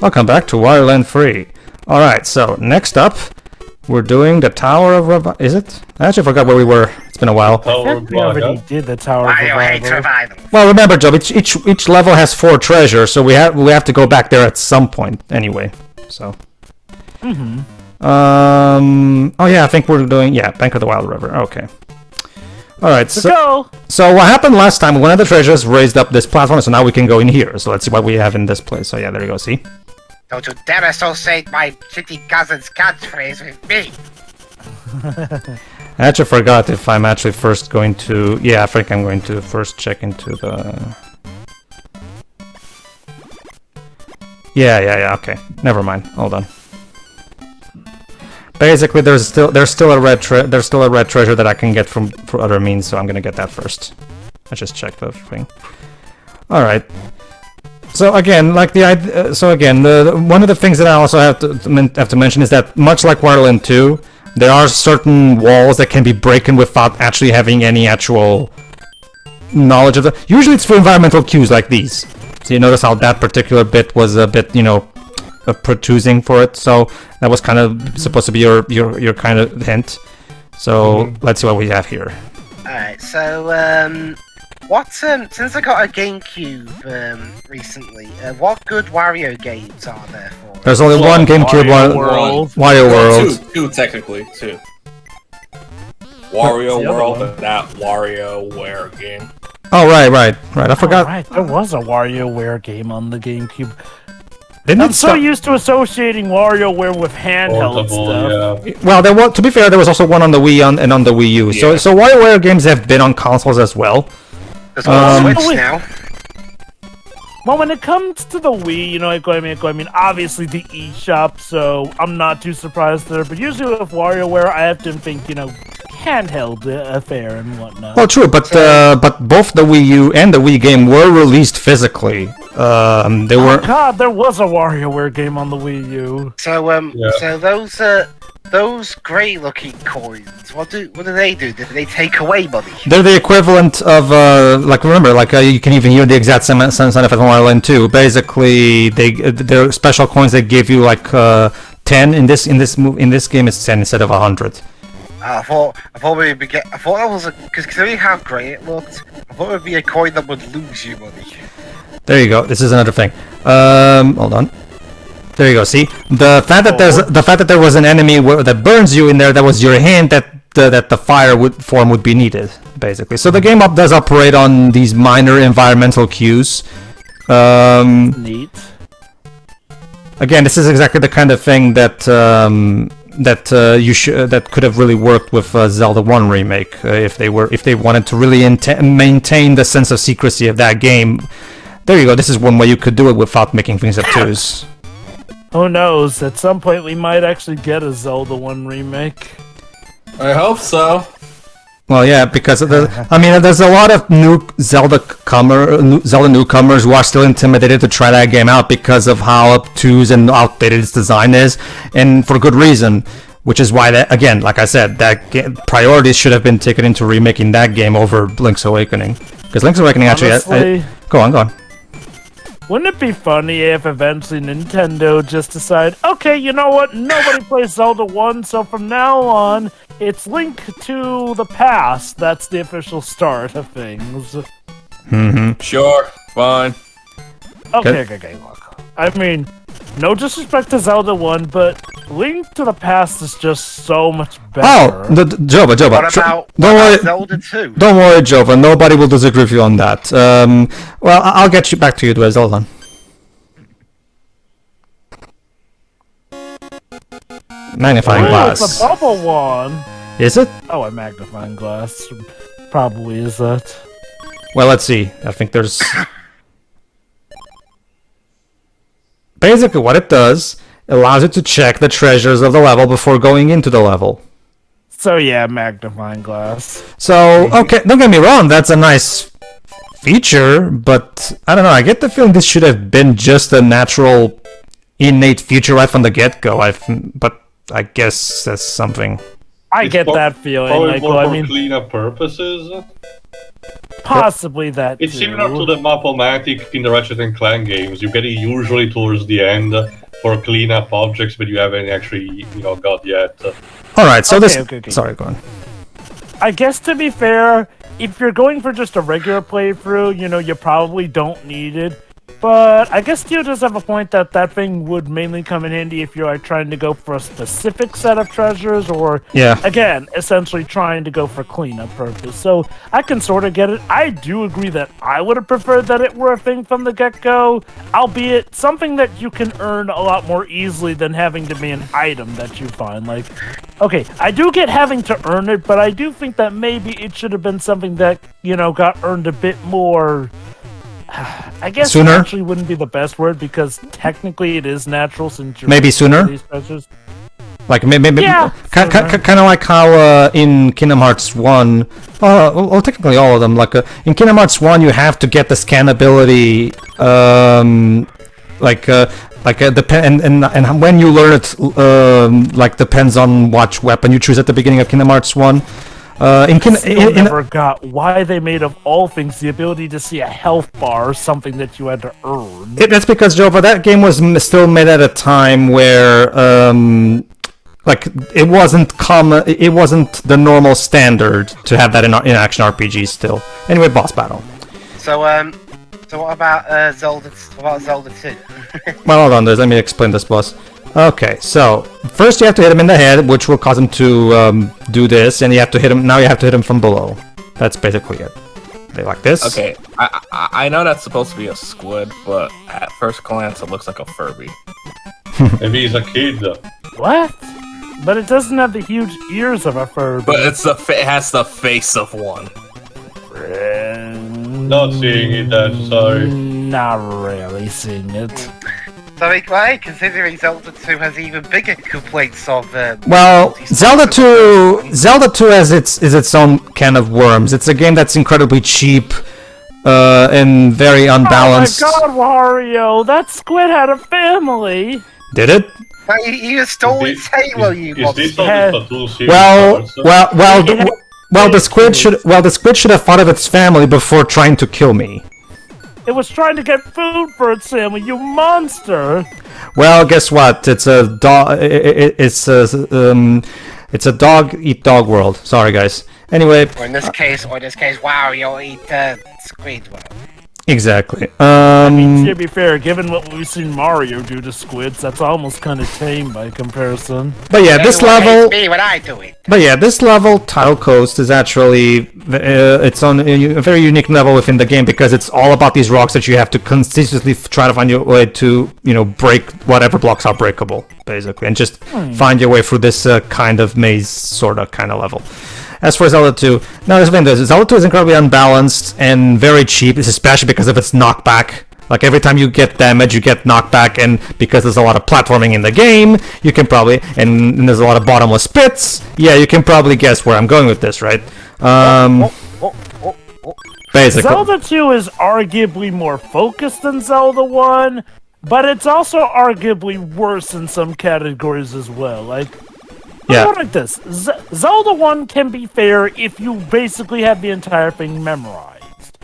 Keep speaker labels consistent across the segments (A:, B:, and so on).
A: Welcome back to Wario Land 3. Alright, so next up, we're doing the Tower of Revival. Is it? I actually forgot where we were. It's been a while.
B: We already did the Tower of Revival.
A: Well, remember, Joe, each level has 4 treasures, so we have to go back there at some point anyway. So.
B: Mm-hmm.
A: Oh yeah, I think we're doing Bank of the Wild River. Okay. All right. So what happened last time? One of the treasures raised up this platform, so now we can go in here. So let's see what we have in this place. So yeah, there you go. See.
C: Don't you dare associate my shitty cousin's catchphrase with me!
A: I actually forgot if I'm actually first going to... Yeah, I think I'm going to first check into the... Yeah, okay. Never mind. Hold on. Basically, there's still a red treasure that I can get from for other means, so I'm gonna get that first. I just checked the thing. All right. So again, one of the things that I also have to mention is that much like Wario Land 2, there are certain walls that can be broken without actually having any actual knowledge of the. Usually, it's for environmental cues like these. So you notice how that particular bit was a bit, protruding for it. So that was kind of supposed to be your kind of hint. So let's see what we have here.
C: All right. So since I got a GameCube recently, what good Wario games are there for?
A: There's only one GameCube
B: World.
A: Wario World.
D: Two technically, two. Wario World and that WarioWare game.
A: Oh right. I forgot.
B: Right, there was a WarioWare game on the GameCube.
A: I'm
B: so used to associating WarioWare with handheld stuff.
A: Yeah. Well, to be fair, there was also one on the Wii and on the Wii U. Yeah. So WarioWare games have been on consoles as well.
C: There's one on Switch now.
B: Well, when it comes to the Wii, I mean, obviously the eShop, so I'm not too surprised there. But usually with WarioWare, I have to think, handheld affair and whatnot.
A: Well, true, but both the Wii U and the Wii game were released physically. They were.
B: God, there was a WarioWare game on the Wii U.
C: So so those grey-looking coins, what do they do? Did they take away money?
A: They're the equivalent of you can even hear the exact sound effect on Wario Land 2. Basically, they're special coins that give you 10 in this game. It's 10 instead of 100.
C: I thought that was because considering how grey it looked, I thought it would be a coin that would lose you money.
A: There you go. This is another thing. Hold on. There you go. See, the fact that there was an enemy that burns you in there, that was your hint that the fire form would be needed, basically. So the game does operate on these minor environmental cues.
B: Neat. Again,
A: this is exactly the kind of thing that could have really worked with Zelda 1 remake if they wanted to really maintain the sense of secrecy of that game. There you go. This is one way you could do it without making things obtuse.
B: Who knows? At some point, we might actually get a Zelda 1 remake.
D: I hope so.
A: Well, yeah, because there's a lot of new Zelda newcomers who are still intimidated to try that game out because of how obtuse and outdated its design is, and for good reason. Which is why, again, like I said, priorities should have been taken into remaking that game over Link's Awakening. Because Link's Awakening actually... Go on.
B: Wouldn't it be funny if eventually Nintendo just decide, okay, you know what? Nobody plays Zelda 1, so from now on, it's Link to the Past. That's the official start of things.
A: Mm-hmm.
D: Sure, fine.
B: Okay, look. I mean, no disrespect to Zelda 1, but Link to the Past is just so much better.
A: Oh, Jova.
C: What about Zelda 2?
A: Don't worry, Jova. Nobody will disagree with you on that. Well, I'll get you back to you, Hold on. Magnifying glass.
B: It's a bubble one.
A: Is it?
B: Oh, a magnifying glass. Probably is that.
A: Well, let's see. I think there's... Basically, what it does, allows it to check the treasures of the level before going into the level.
B: So yeah, magnifying glass.
A: So, okay, don't get me wrong, that's a nice feature, but I don't know, I get the feeling this should have been just a natural, innate feature right from the get-go, but I guess that's something.
B: I get that feeling.
E: Probably more for cleanup purposes.
B: Possibly that.
E: It's
B: too.
E: similar to the map-o-matic in the Ratchet and Clank games. You get it usually towards the end for cleanup objects, but you haven't actually, got yet.
A: All right, so
B: Okay.
A: Sorry, go on.
B: I guess to be fair, if you're going for just a regular playthrough, you probably don't need it. But I guess Tio does have a point that thing would mainly come in handy if you're trying to go for a specific set of treasures or, again, essentially trying to go for cleanup purpose. So I can sort of get it. I do agree that I would have preferred that it were a thing from the get-go, albeit something that you can earn a lot more easily than having to be an item that you find. Like, okay, I do get having to earn it, but I do think that maybe it should have been something that, got earned a bit more... I guess
A: sooner?
B: Actually wouldn't be the best word because technically it is natural since you're
A: maybe sooner.
B: These treasures.
A: Like maybe
B: Yeah,
A: kind of like how in Kingdom Hearts 1, well technically all of them. Like in Kingdom Hearts 1, you have to get the scan ability, and when you learn it, depends on what weapon you choose at the beginning of Kingdom Hearts 1.
B: Never got why they made of all things the ability to see a health bar, something that you had to earn.
A: That's because Jova, that game was still made at a time where it wasn't common. It wasn't the normal standard to have that in action RPGs still. Anyway, boss battle.
C: So what about Zelda? What about Zelda 2?
A: Well, hold on, let me explain this, boss. Okay, so first you have to hit him in the head, which will cause him to do this, and you have to hit him. Now you have to hit him from below. That's basically it. They like this.
D: Okay, I know that's supposed to be a squid, but at first glance it looks like a Furby.
E: Maybe he's a kid.
B: What? But it doesn't have the huge ears of a Furby.
D: But it has the face of one.
E: Not seeing it, I'm sorry.
B: Not really seeing it.
C: So, considering Zelda 2 has even bigger complaints of...
A: well, Zelda 2 is its own can of worms. It's a game that's incredibly cheap and very unbalanced.
B: Oh my god, Wario! That squid had a family!
A: Did it?
C: You stole its Halo, you monster!
A: The squid should have thought of its family before trying to kill me.
B: It was trying to get food for its family, you monster!
A: Well, guess what? It's a dog. It's a dog eat dog world. Sorry, guys. Anyway.
C: Or in this case, Wario eat squid world.
A: Exactly.
B: I mean, to be fair, given what we've seen Mario do to squids, that's almost kind of tame by comparison.
A: But yeah, this level.
C: Me when I do it.
A: But yeah, this level, Tidal Coast, is actually its own a very unique level within the game because it's all about these rocks that you have to consistently try to find your way to, break whatever blocks are breakable, basically, and just find your way through this kind of maze, kind of level. As for Zelda 2, now this thing is, Zelda 2 is incredibly unbalanced and very cheap, especially because of its knockback. Like every time you get damage, you get knockback, and because there's a lot of platforming in the game, you can probably, and there's a lot of bottomless pits, yeah, you can probably guess where I'm going with this, right? Basically.
B: Zelda 2 is arguably more focused than Zelda 1, but it's also arguably worse in some categories as well. Like,
A: yeah.
B: Like this, Zelda 1 can be fair if you basically have the entire thing memorized.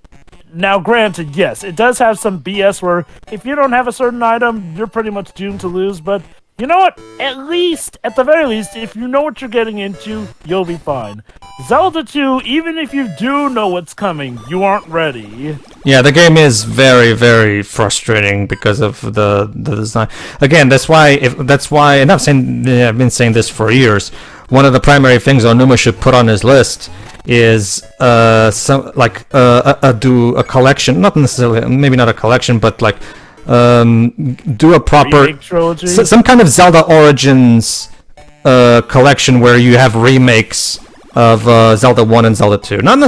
B: Now, granted, yes, it does have some BS where if you don't have a certain item, you're pretty much doomed to lose, but you know what? At the very least, if you know what you're getting into, you'll be fine. Zelda 2, even if you do know what's coming, you aren't ready.
A: Yeah, the game is very, very frustrating because of the design. Again, that's why, and I've been saying this for years. One of the primary things Onuma should put on his list is do a collection, not necessarily, maybe not a collection, but like do a proper some kind of Zelda Origins collection where you have remakes of Zelda 1 and Zelda 2. Not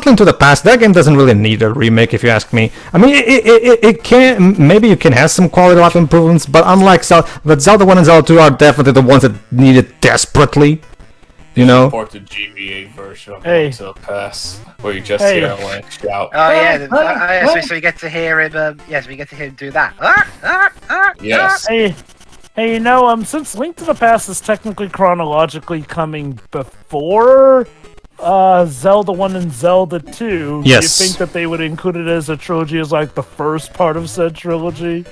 A: Link to the Past. That game doesn't really need a remake, if you ask me. I mean, it can, maybe you can have some quality of life improvements, but unlike Zelda 1 and Zelda 2 are definitely the ones that need it desperately.
D: Support the GBA version of Link to the Past, where you just hear Link shout.
C: Oh yeah, so we get to hear him. Yes, we get to hear him do that.
D: Yes.
B: Hey, since Link to the Past is technically chronologically coming before Zelda 1 and Zelda 2,
A: Yes.
B: do you think that they would include it as a trilogy as like the first part of said trilogy?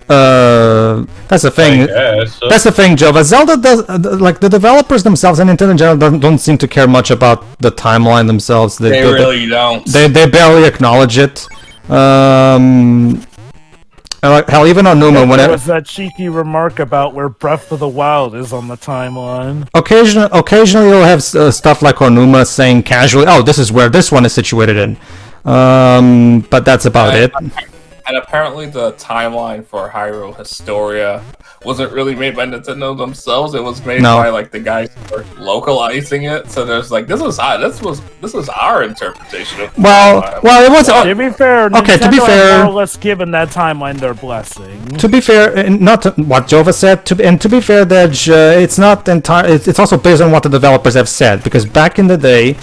A: That's the thing. That's the thing, Jova. Zelda does like the developers themselves and Nintendo in general don't seem to care much about the timeline themselves.
D: They really don't.
A: They barely acknowledge it. Hell, even Onuma,
B: There
A: whenever
B: was that cheeky remark about where Breath of the Wild is on the timeline.
A: occasionally you'll have stuff like Onuma saying casually, "Oh, this is where this one is situated in," but that's about it.
D: And apparently the timeline for Hyrule Historia wasn't really made by Nintendo themselves. It was made by like the guys who were localizing it. So there's like this was our interpretation of.
A: Well, it was.
B: To be fair,
A: okay.
B: Nintendo
A: To be fair,
B: more or less given that timeline their blessing.
A: To be fair, and not to, what Jova said. To be fair, Dej, it's not entire. It's also based on what the developers have said, because back in the day.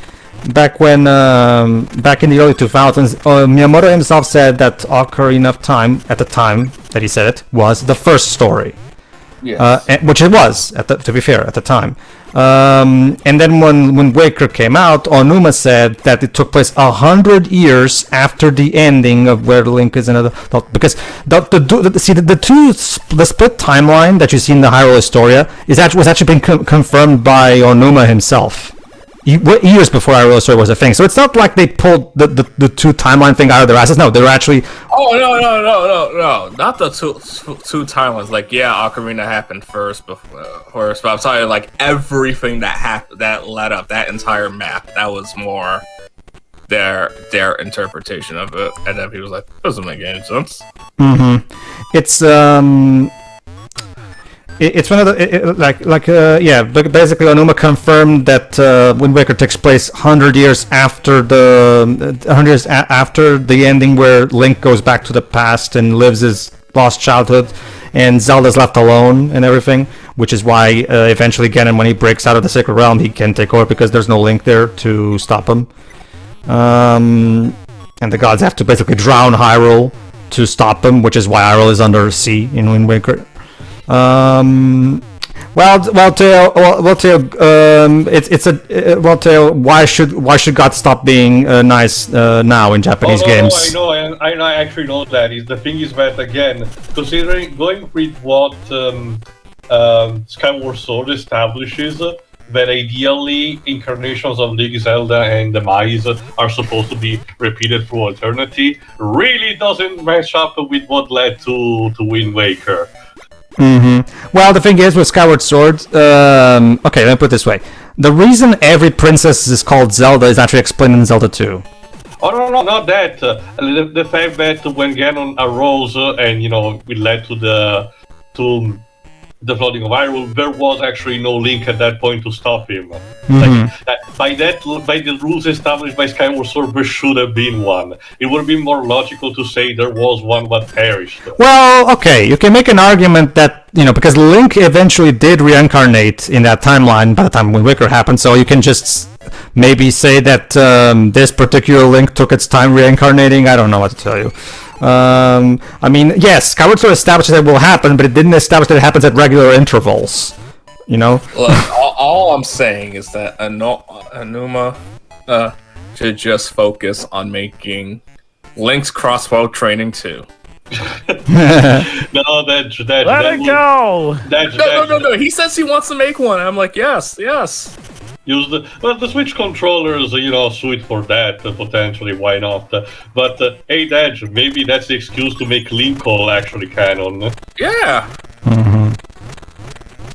A: Back when, back in the early 2000s, Miyamoto himself said that Ocarina of Time, at the time that he said it, was the first story.
D: Yes.
A: Which it was, to be fair, at the time. And then when Waker came out, Onuma said that it took place 100 years after the ending of where Link is in adult. Because the split timeline that you see in the Hyrule Historia was actually being confirmed by Onuma himself. Years before Hyrule Story was a thing, so it's not like they pulled the two timeline thing out of their asses. No, they were actually.
D: Oh no! Not the two timelines. Like, yeah, Ocarina happened first, but I'm sorry, like everything that happened, that led up, that entire map, that was more their interpretation of it, and then people was like, doesn't make any sense.
A: It's It's one of the basically Onuma confirmed that Wind Waker takes place 100 years after after the ending where Link goes back to the past and lives his lost childhood, and Zelda's left alone and everything, which is why eventually Ganon, when he breaks out of the Sacred Realm, he can take over because there's no Link there to stop him. And the gods have to basically drown Hyrule to stop him, which is why Hyrule is under sea in Wind Waker. Teo, why should God stop being nice now in Japanese games?
E: No, I actually know that. The thing is that, again, considering going with what Skyward Sword establishes, that ideally incarnations of Link, Zelda, and Demise are supposed to be repeated through Eternity, really doesn't match up with what led to Wind Waker.
A: Well, the thing is with Skyward Sword, okay, let me put it this way. The reason every princess is called Zelda is actually explained in Zelda 2.
E: Oh, no, not that. The fact that when Ganon arose and, it led to the flooding of Hyrule, there was actually no Link at that point to stop him. By the rules established by Skyward Sword, there should have been one. It would have been more logical to say there was one but perished.
A: Well, okay, you can make an argument that, because Link eventually did reincarnate in that timeline by the time Wind Waker happened, so you can just maybe say that this particular Link took its time reincarnating. I don't know what to tell you. I mean, yes, Skyward Sword establishes that it will happen, but it didn't establish that it happens at regular intervals.
D: Look, all I'm saying is that Onuma should just focus on making Link's crossbow training 2.
E: No, let
B: it go!
E: No. He
D: He says he wants to make one. I'm like, yes.
E: Use the Switch controllers, suit for that, potentially, why not? But, hey, Dej, maybe that's the excuse to make Linkle actually canon.
D: Yeah!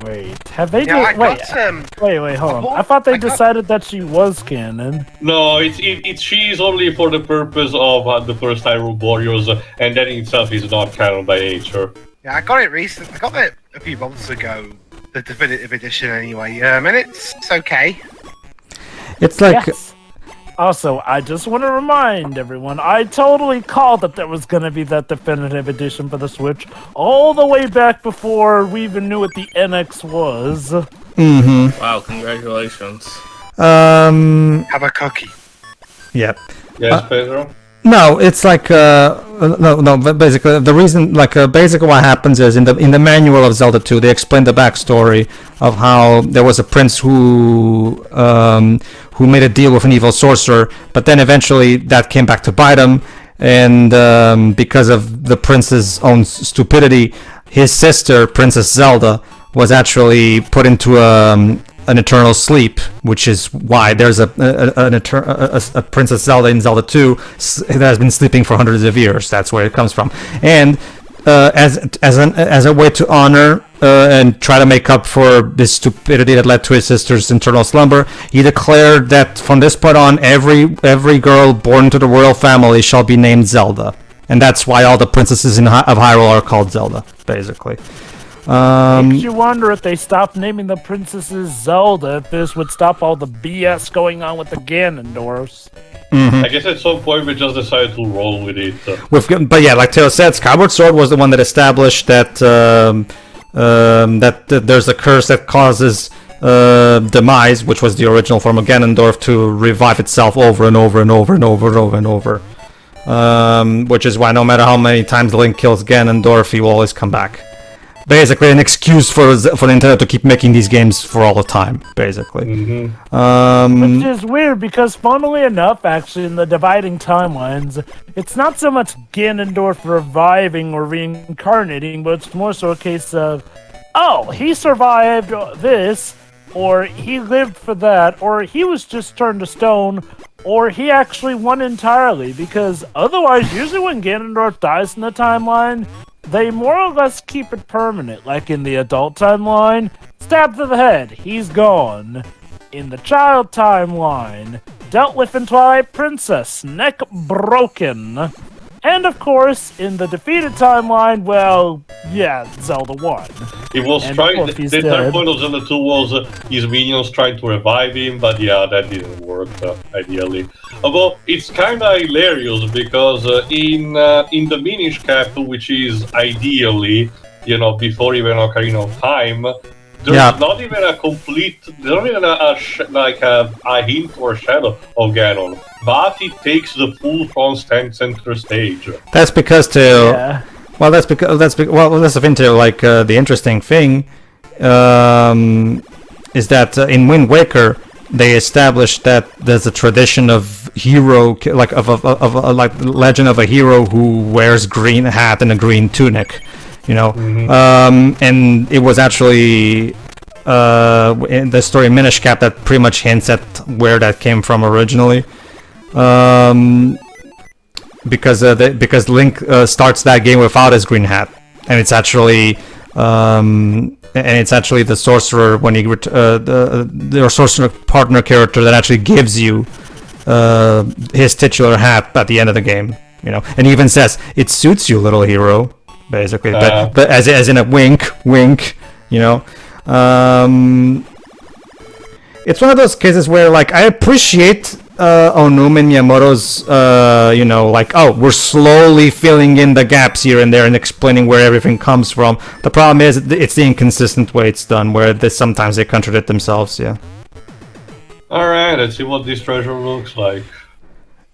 B: Wait, have they wait, hold on. I thought they decided that she was canon.
E: No, she's only for the purpose of the first Hyrule Warriors, and that in itself is not canon by nature.
C: Yeah, I got it recently. I got it a few months ago. The definitive edition, anyway. And it's okay.
A: It's like.
B: Yes. Also, I just want to remind everyone, I totally called that there was going to be that definitive edition for the Switch all the way back before we even knew what the NX was.
D: Wow, congratulations.
C: Have a cookie.
A: Yep.
E: Yes, Pedro?
A: No, it's like no. But basically, the reason, basically, what happens is in the manual of Zelda 2, they explain the backstory of how there was a prince who made a deal with an evil sorcerer, but then eventually that came back to bite him, and because of the prince's own stupidity, his sister, Princess Zelda, was actually put into an eternal sleep, which is why there's a Princess Zelda in Zelda 2 that has been sleeping for hundreds of years. That's where it comes from. And as a way to honor and try to make up for this stupidity that led to his sister's eternal slumber, he declared that from this point on, every girl born to the royal family shall be named Zelda, and that's why all the princesses of Hyrule are called Zelda, basically.
B: Makes you wonder if they stopped naming the princesses Zelda, if this would stop all the BS going on with the Ganondorfs.
E: I guess at some point we just decided to roll with it.
A: But yeah, like Tail said, Skyward Sword was the one that established that that there's a curse that causes demise, which was the original form of Ganondorf, to revive itself over and over and over and over and over and over. Which is why no matter how many times Link kills Ganondorf, he will always come back. Basically, an excuse for Nintendo to keep making these games for all the time, basically.
B: Which is weird, because funnily enough, actually, in the dividing timelines, it's not so much Ganondorf reviving or reincarnating, but it's more so a case of, oh, he survived this, or he lived for that, or he was just turned to stone, or he actually won entirely, because otherwise, usually when Ganondorf dies in the timeline, they more or less keep it permanent. Like in the adult timeline, stab to the head, he's gone. In the child timeline, dealt with in Twilight Princess, neck broken. And of course, in the defeated timeline, well, yeah, Zelda won.
E: It was
B: And
E: trying.
B: of course, he's
E: The entire
B: dead.
E: point of Zelda 2 was his minions trying to revive him, but yeah, that didn't work ideally. Although it's kind of hilarious because in the Minish Cap, which is ideally, before even Ocarina of Time, there's not even a complete, there's not even a hint or a shadow of Ganon, but it takes the full front center stage.
A: That's because well, that's the thing too. Like the interesting thing is that in Wind Waker they established that there's a tradition of hero, like of legend of a hero who wears green hat and a green tunic, and it was actually in the story Minish Cap that pretty much hints at where that came from originally. Because Link starts that game without his green hat, and it's actually the sorcerer when he the sorcerer partner character that actually gives you his titular hat at the end of the game, and he even says it suits you, little hero, basically, but as in a wink, it's one of those cases where, like, I appreciate Onuma and Miyamoto's, we're slowly filling in the gaps here and there and explaining where everything comes from. The problem is, it's the inconsistent way it's done, where sometimes they contradict themselves, yeah.
E: Alright, let's see what this treasure looks like.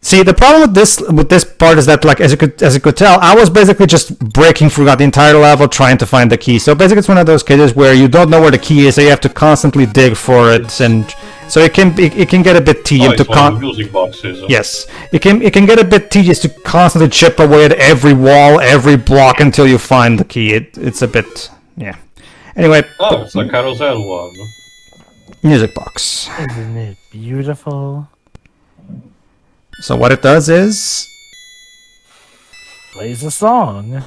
A: See, the problem with this part is that, like, as you could tell, I was basically just breaking throughout the entire level trying to find the key. So basically, it's one of those cases where you don't know where the key is, so you have to constantly dig for it, and so it can get a bit tedious to
E: music boxes.
A: Yes, it can get a bit tedious to constantly chip away at every wall, every block until you find the key. It's a bit, yeah. Anyway.
E: Oh, it's the carousel one.
A: Music box.
B: Isn't it beautiful?
A: So what it does is
B: Plays a song.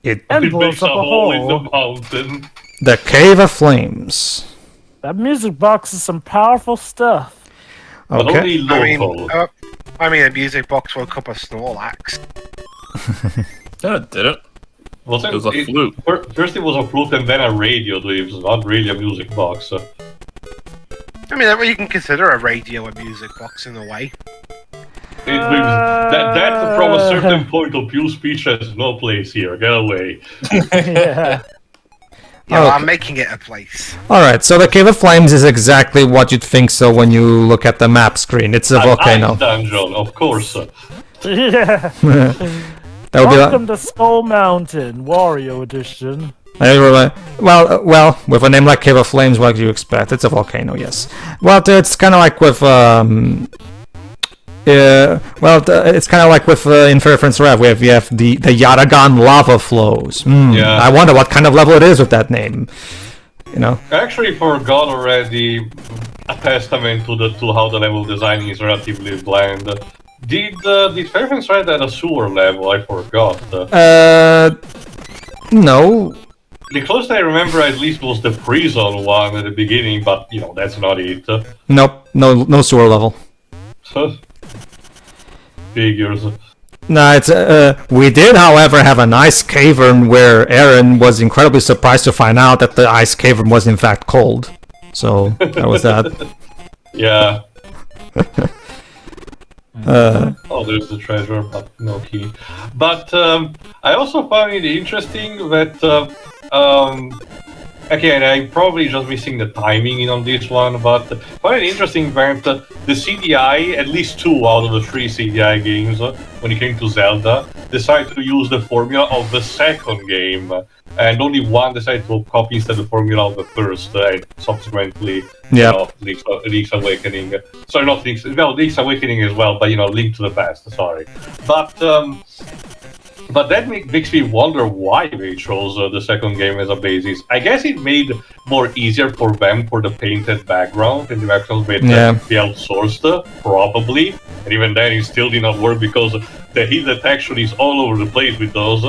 A: it
B: And blows
E: makes a
B: up a
E: hole in the
B: hole.
E: mountain.
A: the Cave of Flames.
B: That music box is some powerful stuff.
E: But
A: Okay.
E: only local.
C: I mean, a music box woke up a Snorlax.
D: No, it didn't. It was a flute.
E: First it was a flute and then a radio. It was not really a music box.
C: I mean, you can consider a radio a music box in a way.
E: That from a certain point of view, speech has no place here. Get away.
B: Yeah.
C: Yeah,
A: Okay.
C: I'm making it a place.
A: Alright, so the Cave of Flames is exactly what you'd think so when you look at the map screen. It's a
E: An
A: volcano.
E: ice dungeon, of course.
B: Yeah.
A: That would be
B: Welcome to Skull Mountain, Wario Edition.
A: well, with a name like Cave of Flames, what do you expect? It's a volcano, yes. Well, it's kind of like with it's kind of like with Interference Rev. We have the Yaragon lava flows.
E: Yeah.
A: I wonder what kind of level it is with that name. You know.
E: I actually forgot already a testament to how the level design is relatively bland. Did Fairfax Red at a sewer level? I forgot.
A: No.
E: The closest I remember at least was the prison one at the beginning, but that's not it.
A: Nope. No sewer level.
E: Figures.
A: No, it's we did, however, have an ice cavern where Aaron was incredibly surprised to find out that the ice cavern was in fact cold. So that was that.
E: Yeah. There's the treasure, but no key. But I also found it interesting that again, I'm probably just missing the timing on this one, but I find it interesting that the CDI, at least 2 out of the 3 CDI games, when it came to Zelda, decided to use the formula of the second game, and only one decided to copy instead the formula of the first, and subsequently, Link's Awakening. Sorry, not Link's, well, Link's Awakening as well, but Link to the Past, sorry. But that makes me wonder why they chose the second game as a basis. I guess it made more easier for them for the painted background, and the background made be outsourced, probably. And even then, it still did not work because the heat detection is all over the place with those.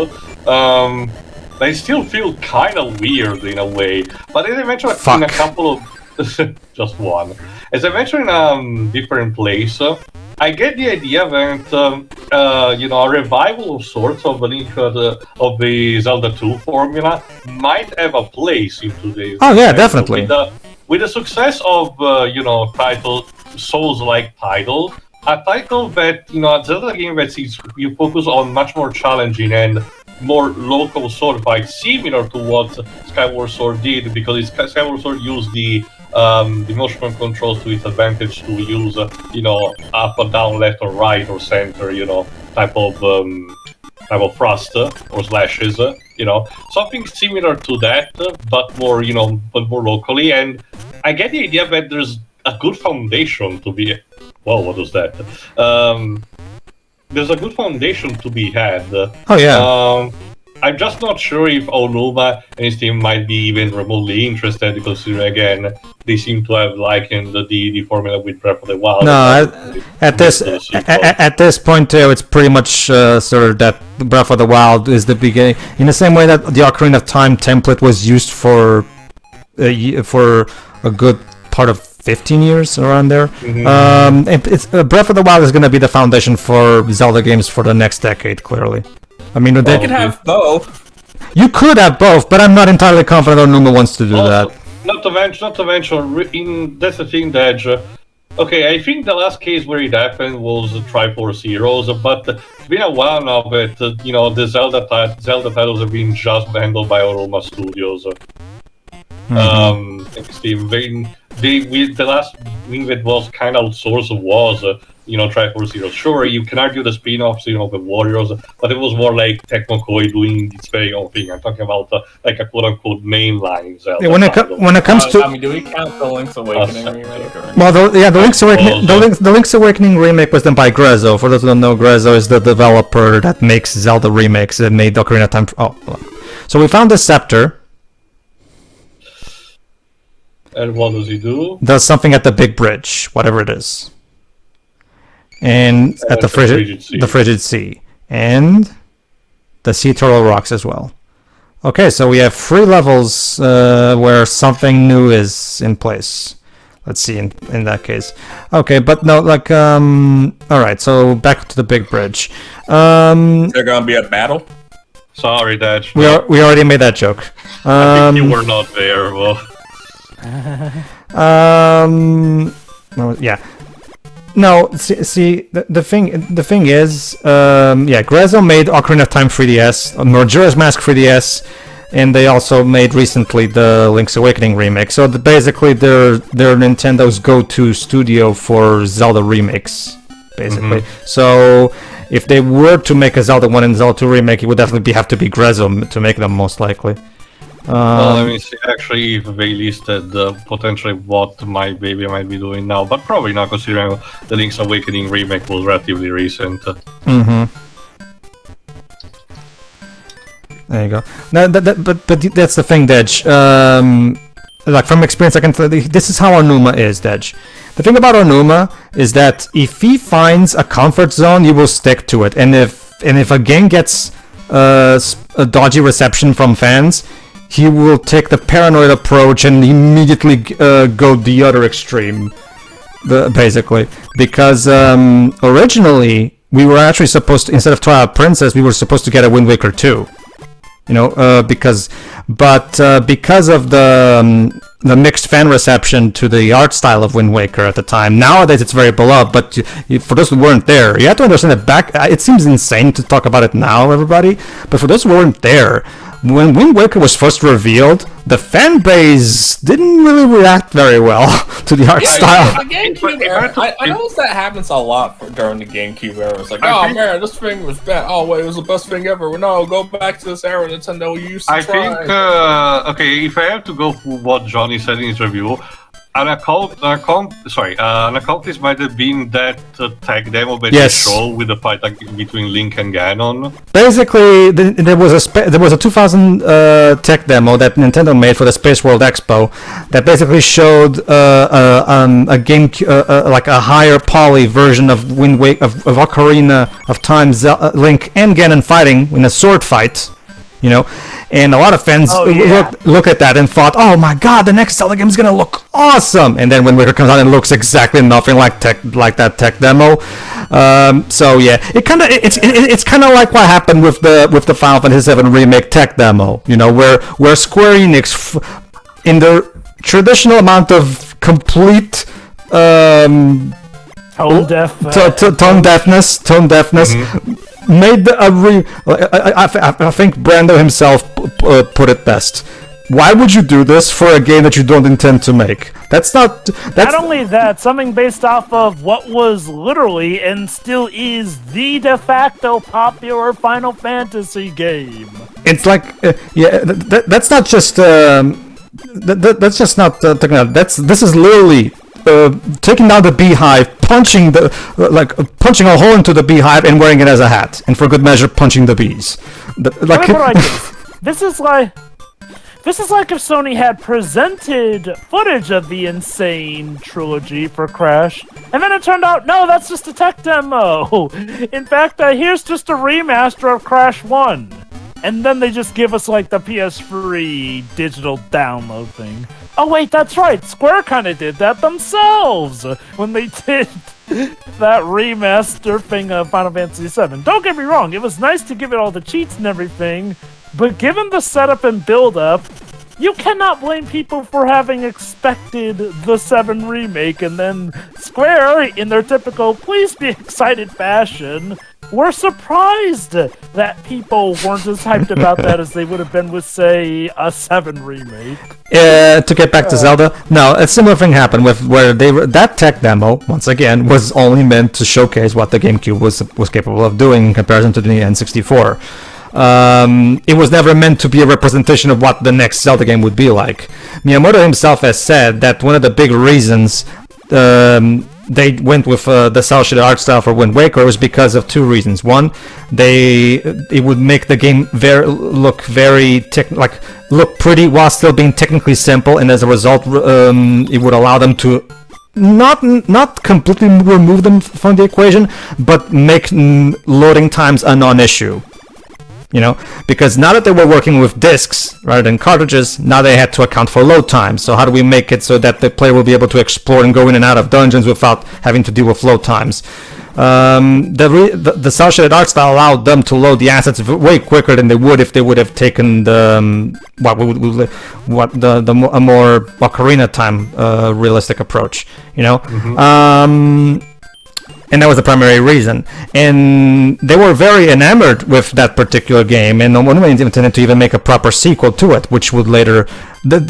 E: They still feel kind of weird in a way. But as I mentioned in a couple of... just one. As I mentioned in a different place... I get the idea that a revival of sorts of of the Zelda 2 formula might have a place in today's.
A: Oh yeah, definitely.
E: With the success of title Souls-like title, a title that a Zelda game that you focus on much more challenging and more local sword fights, similar to what Skyward Sword did, because Skyward Sword used the motion controls to its advantage to use, up or down, left or right or center, type of thrust or slashes, something similar to that, but more, more locally. And I get the idea that there's a good foundation to be. Whoa, what was that? There's a good foundation to be had.
A: Oh yeah.
E: I'm just not sure if Onuma and his team might be even remotely interested, because again, they seem to have likened the formula with Breath of the Wild.
A: No, at this point too, it's pretty much sort of that Breath of the Wild is the beginning. In the same way that the Ocarina of Time template was used for a good part of 15 years around there. Mm-hmm. It's Breath of the Wild is going to be the foundation for Zelda games for the next decade, clearly. I mean, they
D: could have both.
A: You could have both, but I'm not entirely confident Onuma wants to do that.
E: Not to mention, that's the thing, Dej. Okay, I think the last case where it happened was Triforce Heroes, but it's been a while now that the Zelda titles have been just handled by Onuma Studios. The last thing that was kind of outsourced was Triforce Heroes. Sure, you can argue the spin-offs, the Warriors, but it was more like Tecmo-Koei doing its very own thing. I'm talking about like a quote-unquote mainline Zelda.
A: When it comes to,
D: I mean, do we count the Link's Awakening remake? Or...
A: Well, the Link's Awakening remake was done by Grezzo. For those who don't know, Grezzo is the developer that makes Zelda remakes and made Ocarina of Time. So we found the scepter.
E: And what does he do?
A: Does something at the big bridge, whatever it is. And at the frigid sea. And the sea turtle rocks as well. Okay, so we have 3 levels where something new is in place. Let's see in that case. Okay, but no, like, alright, so back to the big bridge.
D: Is there gonna be a battle?
E: Sorry, Dad.
A: We already made that joke.
E: I think you were not there, well...
A: yeah. No, see, the thing is, Grezzo made Ocarina of Time 3DS, Majora's Mask 3DS, and they also made recently the Link's Awakening remake. So basically, they're Nintendo's go-to studio for Zelda remakes. basically. So if they were to make a Zelda 1 and Zelda 2 remake, it would definitely have to be Grezzo to make them, most likely.
E: Well, let me see actually if they listed potentially what my baby might be doing now, but probably not, considering the Link's Awakening remake was relatively recent.
A: There you go. Now, but that's the thing, Dej. Like from experience, I can tell you, this is how Onuma is, Dej. The thing about Onuma is that if he finds a comfort zone, you will stick to it. And if a game gets a dodgy reception from fans, he will take the paranoid approach and immediately go the other extreme, basically. Because originally we were actually supposed to, instead of Twilight Princess, we were supposed to get a Wind Waker 2. You know, because of the mixed fan reception to the art style of Wind Waker at the time. Nowadays, it's very beloved, but for those who weren't there, you have to understand that it seems insane to talk about it now, everybody, but for those who weren't there, when Wind Waker was first revealed, the fan base didn't really react very well to the art style.
D: The GameCube era, I noticed that happens a lot during the GameCube era. It's like, oh man, this thing was bad. Oh wait, it was the best thing ever. No, go back to this era Nintendo used to try.
E: I think, okay, if I have to go for what Johnny said in his review, an accomplice might have been that tech demo that they showed with the fight between Link and Ganon.
A: Basically, there was a 2000 tech demo that Nintendo made for the Space World Expo that basically showed a game like a higher poly version of Wind Waker of Ocarina of Time, Link and Ganon fighting in a sword fight. You know, and a lot of fans look at that and thought, "Oh my God, the next Zelda game is gonna look awesome!" And then when Wind Waker comes out, and looks exactly nothing like that tech demo. So yeah, it's kind of like what happened with the Final Fantasy VII remake tech demo. You know, where Square Enix, in the traditional amount of complete
B: tone deafness.
A: Made I think Brando himself put it best. Why would you do this for a game that you don't intend to make? That's not
B: only that, something based off of what was literally and still is the de facto popular Final Fantasy game.
A: It's like that's not just that's just not talking about. This is literally taking down the beehive, punching a hole into the beehive and wearing it as a hat, and for good measure punching the bees.
B: This is like if Sony had presented footage of the Insane trilogy for Crash, and then it turned out, no, that's just a tech demo. In fact, here's just a remaster of Crash 1. And then they just give us like the PS3 digital download thing. Oh wait, that's right, Square kind of did that themselves when they did that remaster thing of Final Fantasy VII. Don't get me wrong, it was nice to give it all the cheats and everything, but given the setup and build-up, you cannot blame people for having expected the 7 remake, and then Square, in their typical please be excited fashion, were surprised that people weren't as hyped about that as they would have been with, say, a 7 remake.
A: To get back to Zelda, no, a similar thing happened with where that tech demo, once again, was only meant to showcase what the GameCube was capable of doing in comparison to the N64. It was never meant to be a representation of what the next Zelda game would be like. Miyamoto himself has said that one of the big reasons they went with the cel-shaded art style for Wind Waker was because of 2 reasons. One, it would make the game look pretty while still being technically simple, and as a result, it would allow them to not completely remove them from the equation, but make loading times a non-issue. You know, because now that they were working with discs rather than cartridges, now they had to account for load times. So how do we make it so that the player will be able to explore and go in and out of dungeons without having to deal with load times? The cel-shaded art style allowed them to load the assets way quicker than they would if they would have taken a more Ocarina time realistic approach. You know. And that was the primary reason. And they were very enamored with that particular game, and one way intended to even make a proper sequel to it, which would later... The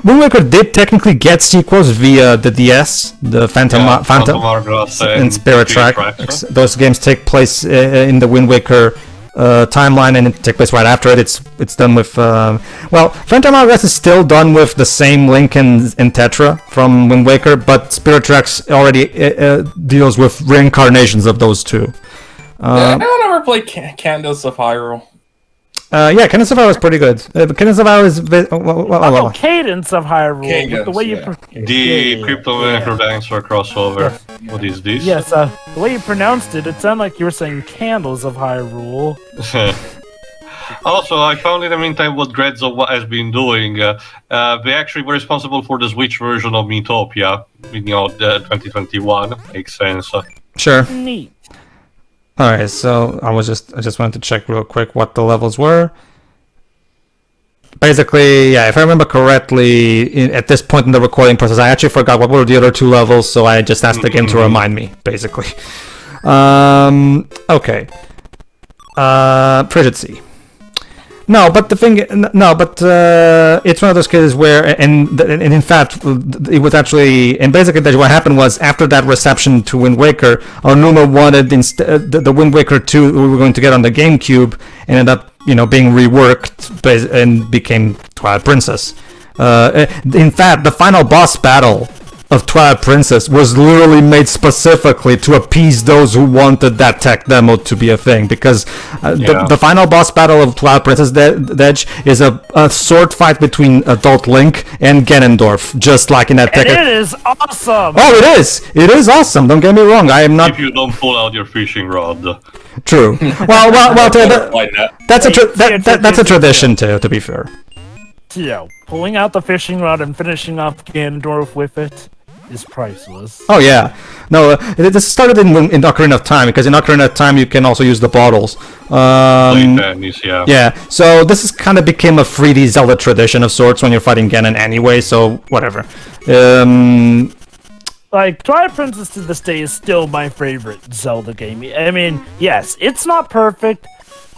A: Wind Waker did technically get sequels via the DS, the Phantom
E: Hourglass
A: and Spirit Tracks. Those games take place in the Wind Waker timeline, and it takes place right after it. It's done with Phantom Hourglass is still done with the same Link and Tetra from Wind Waker, but Spirit Tracks already deals with reincarnations of those two.
D: Anyone ever play Candace of Hyrule?
A: Yeah, Cadence of Hyrule is pretty good. Cadence of Hyrule is
B: Cadence of Hyrule.
D: Cadence,
B: the way you
E: The Crypto Dinosaur crossover.
B: Yes.
E: What is this?
B: Yes, the way you pronounced it, it sounded like you were saying Candles of Hyrule.
E: Also, I found in the meantime what Grezzo has been doing. They actually were responsible for the Switch version of Miitopia, the 2021. Makes sense.
A: Sure.
B: Neat.
A: Alright, so I just wanted to check real quick what the levels were. Basically, yeah, if I remember correctly, at this point in the recording process, I actually forgot what were the other two levels, so I just asked the game to remind me, basically. Okay. Frigid Sea. No, but it's one of those cases where, and in fact, it was actually, and basically what happened was after that reception to Wind Waker, Aonuma wanted the Wind Waker 2 we were going to get on the GameCube, ended up, being reworked and became Twilight Princess. In fact, the final boss battle of Twilight Princess was literally made specifically to appease those who wanted that tech demo to be a thing, because the final boss battle of Twilight Princess Dej is a sword fight between adult Link and Ganondorf, just like in that tech.
B: And it is awesome!
A: Oh, it is! It is awesome, don't get me wrong, I am not...
E: If you don't pull out your fishing rod.
A: True. That's a tradition too, to be fair.
B: Pulling out the fishing rod and finishing off Ganondorf with it is priceless.
A: Oh yeah, no, this started in Ocarina of Time, because in Ocarina of Time you can also use the bottles. Yeah, so this is kind of became a 3D Zelda tradition of sorts when you're fighting Ganon anyway, so whatever.
B: Like, Twilight Princess to this day is still my favorite Zelda game. I mean, yes, it's not perfect,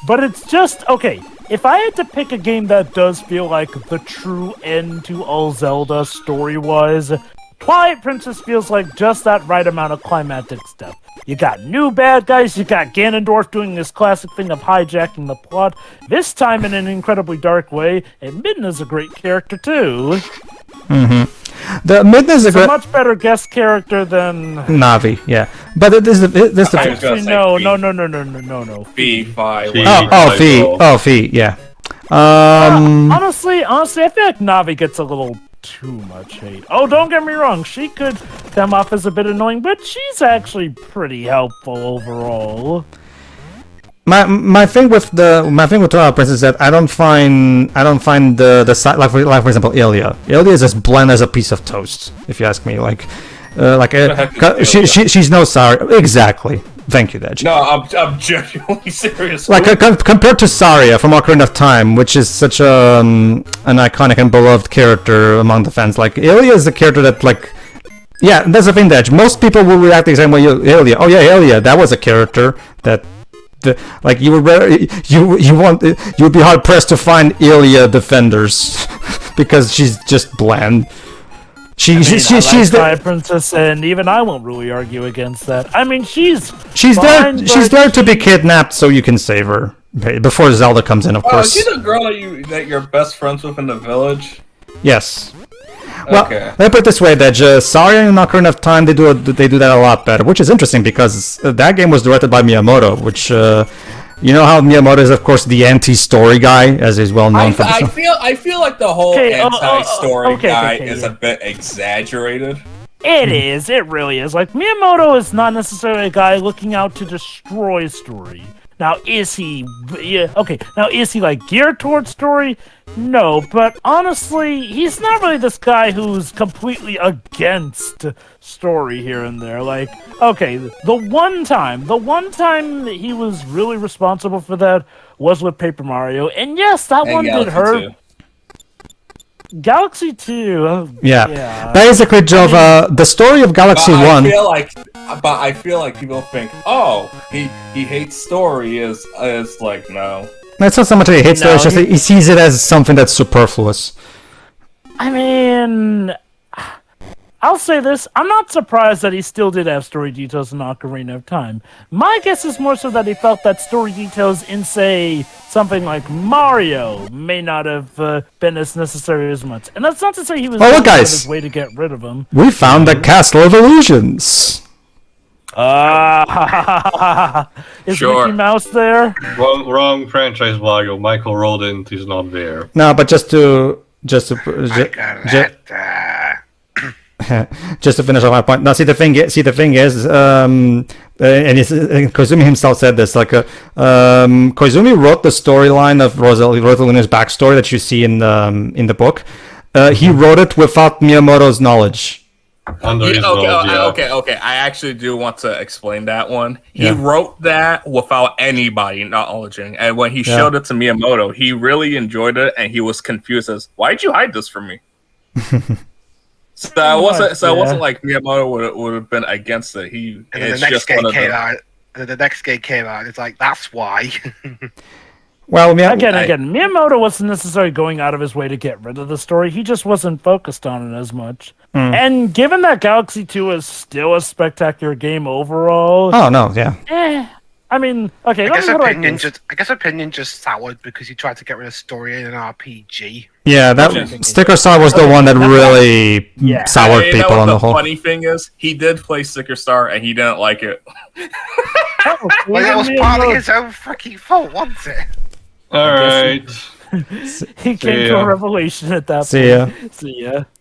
B: but it's just, okay, if I had to pick a game that does feel like the true end to all Zelda story-wise, Twilight Princess feels like just that right amount of climactic stuff. You got new bad guys, you got Ganondorf doing this classic thing of hijacking the plot, this time in an incredibly dark way, and Midna's a great character too.
A: The Midna's a
B: much better guest character than
A: Navi, yeah. But this
B: no.
D: Fee.
A: Fee, yeah.
B: Honestly, I feel like Navi gets a little too much hate. Oh, don't get me wrong, she could come off as a bit annoying, but she's actually pretty helpful overall.
A: My thing with Twilight Princess is that I don't find the side, like for example Ilia is as bland as a piece of toast, if you ask me. She's no Saria, exactly. Thank you, Dej.
D: No, I'm genuinely serious.
A: Like compared to Saria from Ocarina of Time, which is such an iconic and beloved character among the fans. Like Ilia is a character that, like, yeah, that's the thing, Dej. Most people will react the same way. Ilia, oh yeah, Ilia, that was a character that. You would be hard pressed to find Ilia defenders because she's just bland. She's
B: the princess, and even I won't really argue against that. I mean, she's fine,
A: she's there to be kidnapped so you can save her before Zelda comes in, of course.
D: Is she the girl that you're best friends with in the village?
A: Yes. Well,
D: okay.
A: let me put it this way, that Saria and Ocarina of Time, they do that a lot better, which is interesting because that game was directed by Miyamoto, which you know how Miyamoto is, of course, the anti-story guy, as is well known for.
D: I feel like the whole anti-story guy is a bit exaggerated.
B: It is. It really is. Like, Miyamoto is not necessarily a guy looking out to destroy story. Now, is he... Yeah, okay. Now, is he, like, geared towards story? No, but honestly, he's not really this guy who's completely against story here and there. Like, okay, the one time that he was really responsible for that was with Paper Mario, and yes, that one did hurt. Galaxy 2.
A: Yeah. Basically, Jova, the story of Galaxy 1...
D: but I feel like people think, oh, he hates story. Is like no.
A: It's not so much that he hates it, it's just that he sees it as something that's superfluous.
B: I mean, I'll say this. I'm not surprised that he still did have story details in Ocarina of Time. My guess is more so that he felt that story details in, say, something like Mario may not have been as necessary as much. And that's not to say he was
A: Oh, look,
B: going out of
A: guys.
B: his way to get rid of them.
A: We found the Castle of Illusions.
B: Is
D: Sure.
B: Mickey Mouse there?
E: Wrong franchise, Wario. Michael Rodent is not there.
A: No, but just to finish off my point. Now, see the thing is, and Koizumi himself said this. Like, Koizumi wrote the storyline of Rosalina's backstory that you see in the book. He wrote it without Miyamoto's knowledge.
E: Under his nose, yeah.
D: Okay. I actually do want to explain that one. He
A: Yeah.
D: wrote that without anybody acknowledging, and when he showed it to Miyamoto, he really enjoyed it, and he was confused as, "Why'd you hide this from me?" So it wasn't like Miyamoto would have been against it.
C: And then the next game came out. And the next game came out. It's like, that's why.
A: Well,
B: Again, Miyamoto wasn't necessarily going out of his way to get rid of the story. He just wasn't focused on it as much. And given that Galaxy 2 is still a spectacular game overall,
A: Oh no, yeah.
B: I mean, okay,
C: I
B: let
C: guess
B: me put it like this.
C: opinion just soured because he tried to get rid of story in an RPG.
A: Yeah, that Sticker Star was the one that really soured people on the whole.
D: The funny thing is, he did play Sticker Star, and he didn't like it.
C: Well, it was partly his own fucking fault, wasn't it?
E: Alright.
B: He came to a revelation at that point.
A: See ya.
B: See ya.